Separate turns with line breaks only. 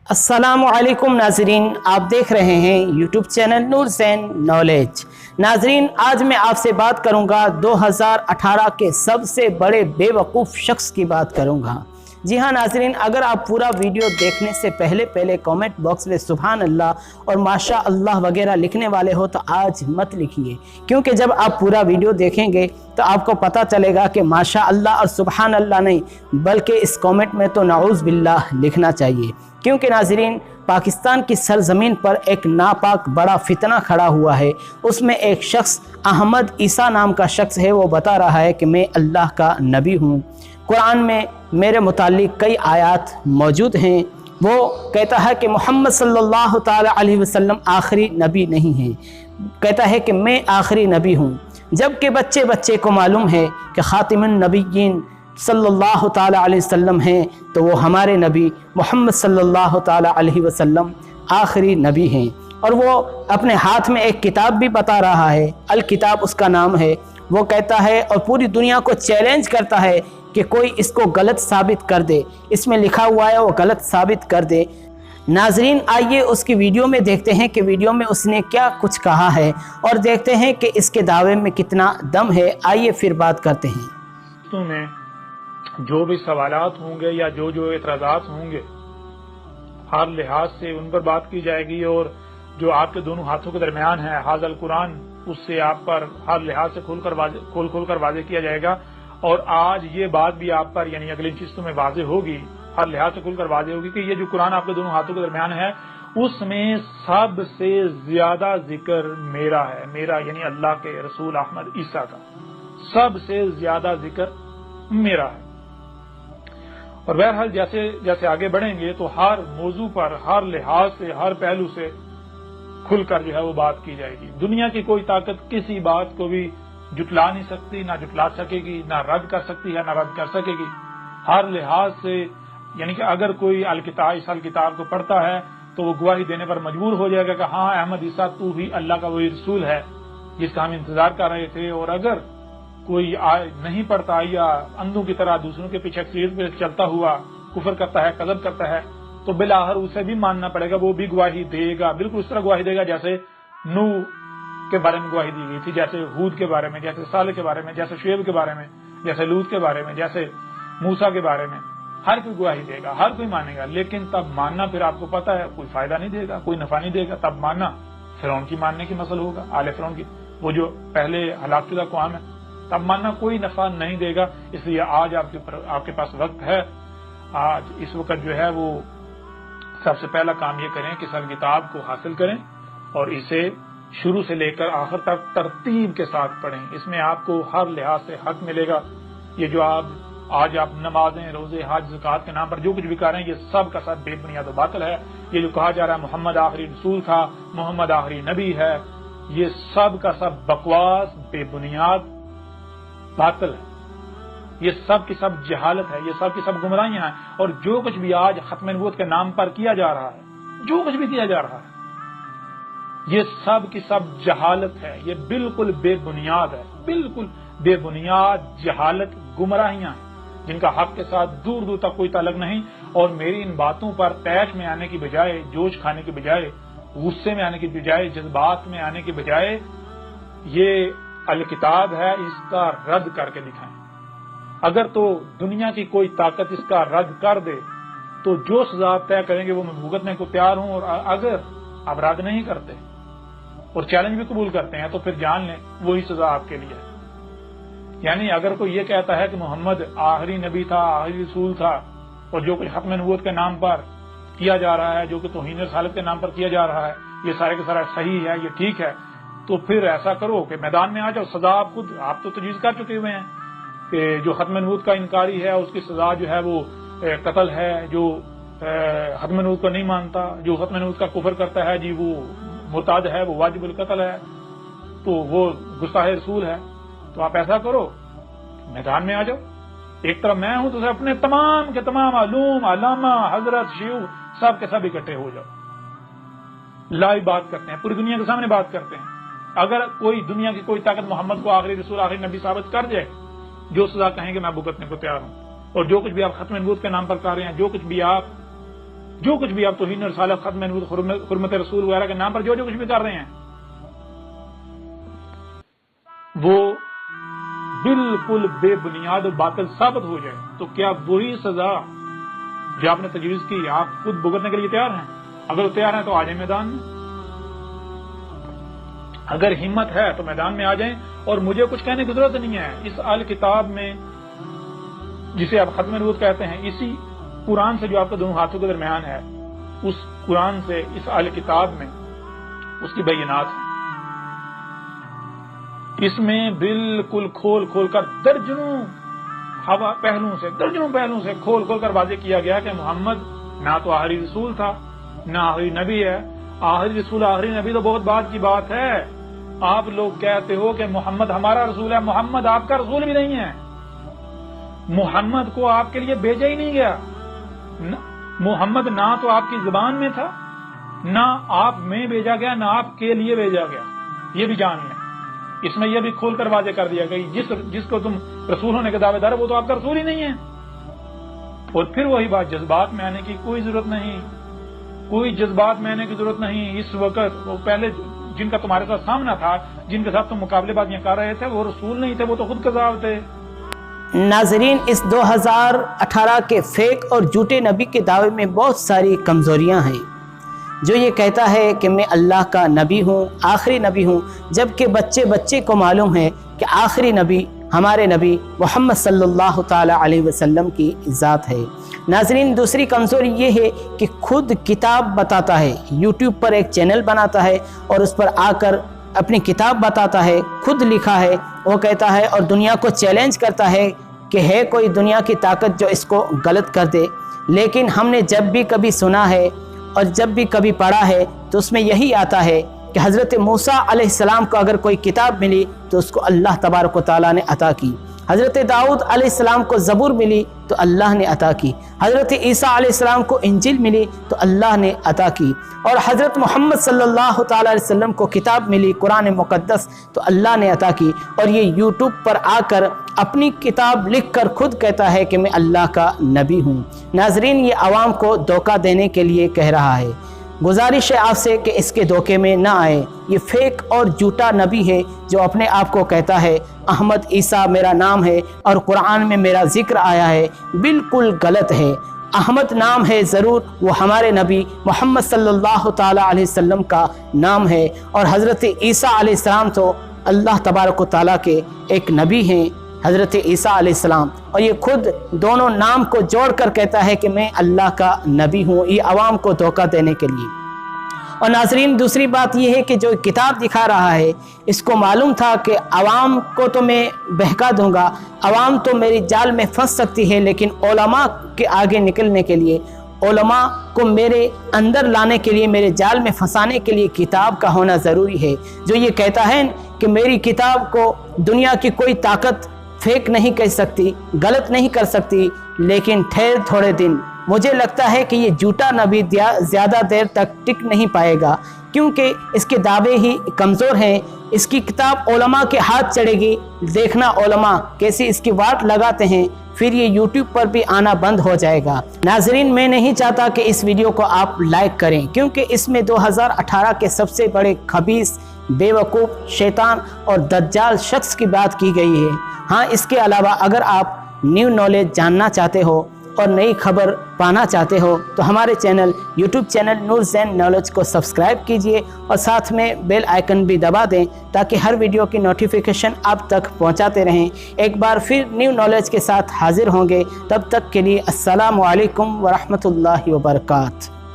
अस्सलामुअलैकुम नाजरीन, आप देख रहे हैं यूट्यूब चैनल नूर ज़ैन नॉलेज। नाजरीन, आज मैं आपसे बात करूंगा 2018 के सबसे बड़े बेवकूफ़ शख्स की बात करूंगा। जी हाँ नाजरीन, अगर आप पूरा वीडियो देखने से पहले कमेंट बॉक्स में सुभान अल्लाह और माशा अल्लाह वगैरह लिखने वाले हो तो आज मत लिखिए, क्योंकि जब आप पूरा वीडियो देखेंगे तो आपको पता चलेगा कि माशा अल्लाह और सुभान अल्लाह नहीं बल्कि इस कमेंट में तो नाऊज़ बिल्लाह लिखना चाहिए। क्योंकि नाजरीन, पाकिस्तान की सरजमीन पर एक नापाक बड़ा फितना खड़ा हुआ है। उसमें एक शख्स अहमद ईसा नाम का शख्स है, वो बता रहा है कि मैं अल्लाह का नबी हूँ। कुरान में मेरे मुतालिक कई आयात मौजूद हैं। वो कहता है कि मोहम्मद सल्लल्लाहु ताला अलैहि वसल्लम आखिरी नबी नहीं है, कहता है कि मैं आखिरी नबी हूँ, जबकि बच्चे बच्चे को मालूम है कि खातिमुन नबिय्यीन सल्लल्लाहु ताला अलैहि वसल्लम हैं, तो वो हमारे नबी मोहम्मद सल्लल्लाहु ताला अलैहि वसल्लम आखिरी नबी हैं। और वो अपने हाथ में एक किताब भी बता रहा है, अल किताब उसका नाम है। वो कहता है और पूरी दुनिया को चैलेंज करता है कि कोई इसको गलत साबित कर दे, इसमें लिखा हुआ है वो गलत साबित कर दे। नाजरीन, आइए उसकी वीडियो में देखते हैं कि वीडियो में उसने क्या कुछ कहा है और देखते हैं कि इसके दावे में कितना दम है। आइए फिर बात करते हैं।
में जो भी सवालात होंगे या जो जो एतराज़ात होंगे हर लिहाज से उन पर बात की जाएगी, और जो आपके दोनों हाथों के दरमियान है हाज़ल कुरान, उससे आप पर हर लिहाज से खोल कर वाज़े किया जाएगा। और आज ये बात भी आप पर यानी अगली किस्तों में वाज़े होगी, हर लिहाज से खुलकर वाज़े होगी कि ये जो कुरान आपके दोनों हाथों के दरमियान है उसमें सबसे ज्यादा जिक्र मेरा है, मेरा यानी अल्लाह के रसूल अहमद ईसा का सबसे ज्यादा जिक्र मेरा है। और बहरहाल जैसे जैसे आगे बढ़ेंगे तो हर मौजू पर हर लिहाज से हर पहलू से खुलकर जो है वो बात की जाएगी। दुनिया की कोई ताकत किसी बात को भी जुटला नहीं सकती, ना जुटला सकेगी, ना रद्द कर सकती है, ना रद्द कर सकेगी। हर लिहाज से यानी कि अगर कोई इस अल किताब को पढ़ता है तो वो गवाही देने पर मजबूर हो जाएगा कि हाँ अहमद ईसा तू ही अल्लाह का वही रसूल है जिसका हम इंतजार कर रहे थे। और अगर कोई नहीं पढ़ता या अंधों की तरह दूसरों के पीछे अक्सरियत पे चलता हुआ कुफर करता है, कज़ब करता है, तो बिलाखिर उसे भी मानना पड़ेगा, वो भी गवाही देगा, बिल्कुल उस तरह गवाही देगा जैसे नूह के बारे में गवाही दी गई थी, जैसे हूद के बारे में, जैसे साले के बारे में, जैसे शुएब के बारे में, जैसे लूत के बारे में, जैसे मूसा के बारे में। हर कोई गवाही देगा, हर कोई मानेगा, लेकिन तब मानना फिर आपको पता है कोई फायदा नहीं देगा, कोई नफा नहीं देगा। तब मानना फिरौन की मानने की मसल होगा, आले फिरौन की, वो जो पहले हलाकशुदा कौम है, तब मानना कोई नफा नहीं देगा। इसलिए आज आपके पास वक्त है, आज इस वक्त जो है वो सबसे पहला काम ये करें कि इस किताब को हासिल करें और इसे शुरू से लेकर आखिर तक तरतीब के साथ पढ़ें। इसमें आपको हर लिहाज से हक मिलेगा। ये जो आज आप नमाजें, रोजे, हज, ज़कात के नाम पर जो कुछ भी कर रहे हैं, ये सब का सब बेबुनियाद बातिल है। ये जो कहा जा रहा है मोहम्मद आखिरी रसूल था, मोहम्मद आखिरी नबी है, ये सब का सब बकवास, बेबुनियाद बातिल है। ये सब की सब जहालत है, ये सब की सब गुमराहियां हैं। और जो कुछ भी आज खत्म नबूवत के नाम पर किया जा रहा है, जो कुछ भी किया जा रहा है, ये सब की सब जहालत है, ये बिल्कुल बेबुनियाद है, बिल्कुल बेबुनियाद जहालत, गुमराहियां हैं जिनका हक के साथ दूर दूर तक कोई ताल्लुक नहीं। और मेरी इन बातों पर तैश में आने की बजाय, जोश खाने की बजाय, गुस्से में आने की बजाय, जज्बात में आने की बजाय, ये अल किताब है, इसका रद्द करके दिखाएं। अगर तो दुनिया की कोई ताकत इसका रद्द कर दे तो जो सजा तय करेंगे वो मैं भुगतने को तैयार हूं। और अगर आप रद्द नहीं करते और चैलेंज भी कबूल करते हैं तो फिर जान लें वही सजा आपके लिए है। यानी अगर कोई ये कहता है कि मोहम्मद आखिरी नबी था, आखिरी रसूल था, और जो कुछ खत्म नबूवत के नाम पर किया जा रहा है, जो कि तौहीन रिसालत के नाम पर किया जा रहा है, ये सारे का सारा सही है, ये ठीक है, तो फिर ऐसा करो कि मैदान में आ जाओ। सजा आप तो तजवीज़ कर चुके हुए हैं कि जो खत्म नबूवत का इनकारी है उसकी सजा जो है वो कत्ल है, जो खत्म नबूवत को नहीं मानता, जो खत्म नबूवत का कुफर करता है जी, वो मुर्ताद है, वो वाजिबुल कत्ल है, तो वो गुस्ताह रसूल है। तो आप ऐसा करो, मैदान में आ जाओ। एक तरफ मैं हूं तो अपने तमाम के तमाम आलूम, अलामा, हजरत, शिव सब के सब इकट्ठे हो जाओ, लाइव बात करते हैं, पूरी दुनिया के सामने बात करते हैं। अगर कोई दुनिया की कोई ताकत मोहम्मद को आखिरी रसूल, आखिरी नबी साबित कर जाए, जो सजा कहेंगे मैं भुगतने को तैयार हूं। और जो कुछ भी आप खत्म नबूवत के नाम पर कर रहे हैं, जो कुछ भी आप جو کچھ بھی آپ توہین رسالت، ختم نبوت، حرمت رسول وغیرہ کے نام پر جو کچھ بھی کر رہے ہیں، وہ بالکل بے بنیاد و باطل ثابت ہو جائے تو کیا وہی سزا جو آپ نے تجویز کی آپ خود بھگتنے کے لیے تیار ہیں؟ اگر تیار ہیں تو آ جائیں میدان میں، اگر ہمت ہے تو میدان میں آ جائیں، اور مجھے کچھ کہنے کی ضرورت نہیں ہے۔ اس کتاب میں جسے آپ ختم نبوت کہتے ہیں، اسی قرآن سے جو آپ کے دونوں ہاتھوں کے درمیان ہے، اس قرآن سے اس کتاب میں اس کی بینات ہیں۔ اس میں بالکل کھول کھول کر درجنوں پہلوؤں سے کھول کھول کر واضح کیا گیا کہ محمد نہ تو آخری رسول تھا نہ آخری نبی ہے۔ آخری رسول آخری نبی تو بہت بعد کی بات ہے۔ آپ لوگ کہتے ہو کہ محمد ہمارا رسول ہے، محمد آپ کا رسول بھی نہیں ہے، محمد کو آپ کے لیے بھیجا ہی نہیں گیا، محمد نہ تو آپ کی زبان میں تھا، نہ آپ میں بھیجا گیا، نہ آپ کے لیے بھیجا گیا۔ یہ بھی جان لیں، اس میں یہ بھی کھول کر واضح کر دیا گیا جس کو تم رسول ہونے کے دعوے دار وہ تو آپ کا رسول ہی نہیں ہے۔ اور پھر وہی بات، جذبات میں آنے کی کوئی ضرورت نہیں، کوئی جذبات میں آنے کی ضرورت نہیں۔ اس وقت وہ پہلے جن کا تمہارے ساتھ سامنا تھا، جن کے ساتھ تم مقابلے بازیاں کر رہے تھے، وہ رسول نہیں تھے، وہ تو خود کذاب تھے۔
ناظرین، اس 2018 کے فیک اور جھوٹے نبی کے دعوے میں بہت ساری کمزوریاں ہیں۔ جو یہ کہتا ہے کہ میں اللہ کا نبی ہوں، آخری نبی ہوں، جبکہ بچے کو معلوم ہے کہ آخری نبی ہمارے نبی محمد صلی اللہ تعالی علیہ وسلم کی ذات ہے۔ ناظرین، دوسری کمزوری یہ ہے کہ خود کتاب بتاتا ہے، یوٹیوب پر ایک چینل بناتا ہے اور اس پر آ کر اپنی کتاب بتاتا ہے، خود لکھا ہے، وہ کہتا ہے اور دنیا کو چیلنج کرتا ہے کہ ہے کوئی دنیا کی طاقت جو اس کو غلط کر دے۔ لیکن ہم نے جب بھی کبھی سنا ہے اور جب بھی کبھی پڑھا ہے تو اس میں یہی آتا ہے کہ حضرت موسیٰ علیہ السلام کو اگر کوئی کتاب ملی تو اس کو اللہ تبارک و تعالیٰ نے عطا کی، حضرت داؤد علیہ السلام کو زبور ملی تو اللہ نے عطا کی، حضرت عیسیٰ علیہ السلام کو انجیل ملی تو اللہ نے عطا کی، اور حضرت محمد صلی اللہ تعالیٰ علیہ وسلم کو کتاب ملی قرآن مقدس تو اللہ نے عطا کی۔ اور یہ یوٹیوب پر آ کر اپنی کتاب لکھ کر خود کہتا ہے کہ میں اللہ کا نبی ہوں۔ ناظرین، یہ عوام کو دھوکہ دینے کے لیے کہہ رہا ہے۔ گزارش ہے آپ سے کہ اس کے دھوکے میں نہ آئے۔ یہ فیک اور جھوٹا نبی ہے جو اپنے آپ کو کہتا ہے احمد عیسیٰ میرا نام ہے اور قرآن میں میرا ذکر آیا ہے، بالکل غلط ہے۔ احمد نام ہے ضرور، وہ ہمارے نبی محمد صلی اللہ تعالی علیہ وسلم کا نام ہے، اور حضرت عیسیٰ علیہ السلام تو اللہ تبارک و تعالیٰ کے ایک نبی ہیں، حضرت عیسیٰ علیہ السلام، اور یہ خود دونوں نام کو جوڑ کر کہتا ہے کہ میں اللہ کا نبی ہوں، یہ عوام کو دھوکہ دینے کے لیے۔ اور ناظرین، دوسری بات یہ ہے کہ جو کتاب دکھا رہا ہے اس کو معلوم تھا کہ عوام کو تو میں بہکا دوں گا، عوام تو میری جال میں پھنس سکتی ہے، لیکن علماء کے آگے نکلنے کے لیے، علماء کو میرے اندر لانے کے لیے، میرے جال میں پھنسانے کے لیے کتاب کا ہونا ضروری ہے۔ جو یہ کہتا ہے کہ میری کتاب کو دنیا کی کوئی طاقت فیک نہیں کہہ سکتی، غلط نہیں کر سکتی، لیکن ٹھہر تھوڑے دن، مجھے لگتا ہے کہ یہ جھوٹا نبی زیادہ دیر تک ٹک نہیں پائے گا، کیونکہ اس کے دعوے ہی کمزور ہیں۔ اس کی کتاب علماء کے ہاتھ چڑھے گی، دیکھنا علماء کیسے اس کی واٹ لگاتے ہیں، پھر یہ یوٹیوب پر بھی آنا بند ہو جائے گا۔ ناظرین، میں نہیں چاہتا کہ اس ویڈیو کو آپ لائک کریں، کیونکہ اس میں 2018 کے سب سے بڑے خبیث، بے وقوف، شیطان اور دجال شخص کی بات کی گئی ہے۔ ہاں، اس کے علاوہ اگر آپ نیو نالج جاننا چاہتے ہو اور نئی خبر پانا چاہتے ہو تو ہمارے یوٹیوب چینل نور زین نالج کو سبسکرائب کیجئے اور ساتھ میں بیل آئیکن بھی دبا دیں تاکہ ہر ویڈیو کی نوٹیفیکیشن آپ تک پہنچاتے رہیں۔ ایک بار پھر نیو نالج کے ساتھ حاضر ہوں گے، تب تک کے لیے السلام علیکم ورحمۃ اللہ وبرکاتہ۔